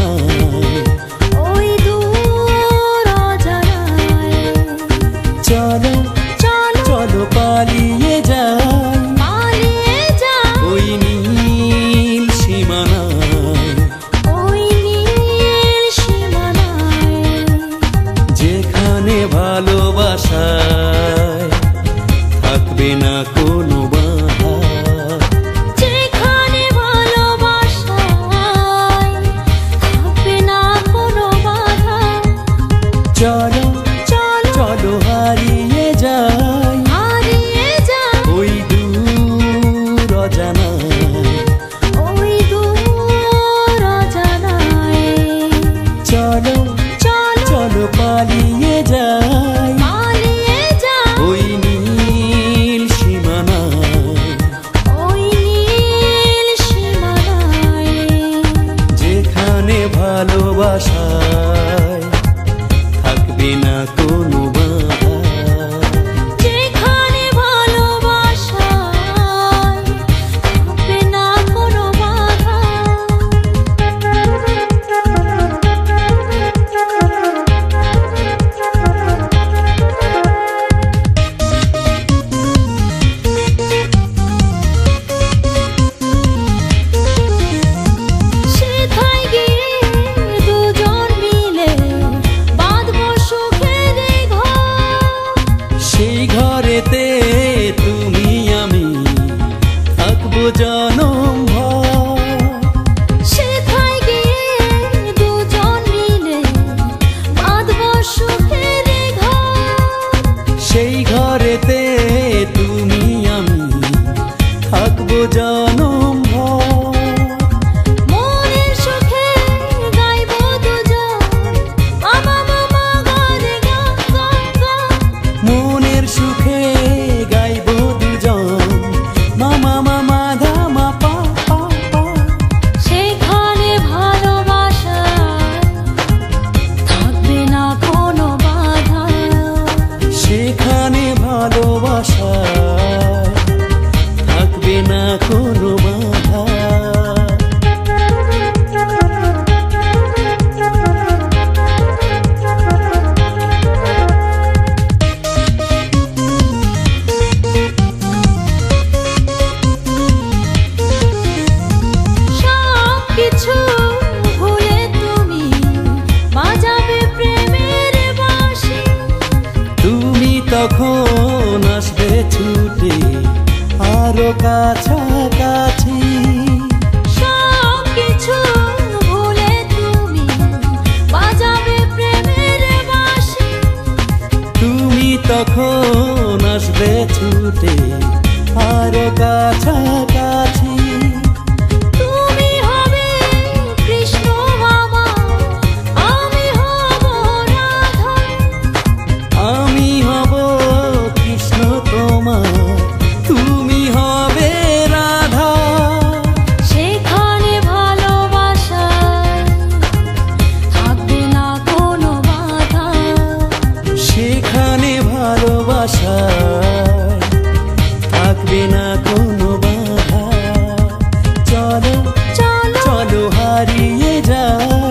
সীমানায়, ওই দূর অজানায়। চলো চলো চলো পালিয়ে যাই, পালিয়ে যাই ওই নীল সীমানায়, ওই নীল সীমানায়। যেখানে ভালোবাসায় থাকবে না কোনো বাধা, যেখানে ভালোবাসায় থাকবে না কোনো বাধা। চলো চলো চলো হারিয়ে যাই, হারিয়ে যাই ওই দূর অজানায়, ওই দূর অজানায়। চলো চলো চলো পালিয়ে যাই, পালিয়ে যাই ওই নীল সীমানায়, ওই নীল সীমানায়। যেখানে ভালোবাসায় থাকবে না কোনো বাধা, যেখানে ভালোবাসায় থাকবে না কোনো বাধা। সেথায় গিয়ে দুজন মিলে বাঁধবো সুখের ঘর। সেই ঘরেতে তুমি আমি থাকবো জনম ভর, সেথায় গিয়ে দুজন মিলে বাঁধবো সুখের ঘর। সেই ঘরেতে তুমি আমি থাকবো জনম ভর, মনের সুখে গাইবো দুজন মামা মামা গানে গা গা গা। মনের সুখে গাইবো দুজন মামা মামা ধা মা পা পা পা, সেখানে ভালোবাসায় থাকবে না কোনো বাধা। সেখানে ভালোবাসায় থাকবে না কোনো বাধা। সব কিছু ভুলে তুমি বাজাবে প্রেমের বাঁশি। তুমি তখন আসবে ছুটে আরো কাছাকাছি, সব কিছু ভুলে তুমি বাজাবে প্রেমের বাঁশি। তুমি তখন আসবে ছুটে আরো কাছাকাছি। তুমি হবে কৃষ্ণ আমার, আমি হব রাধা। আমি হব কৃষ্ণ তোমার, তুমি হবে রাধা। সেখানে ভালোবাসায় থাকবে না কোনো বাধা। সেখানে ভালোবাসায় থাকবে না কোনো বাধা। চলো চলো চলো হারিয়ে যাই,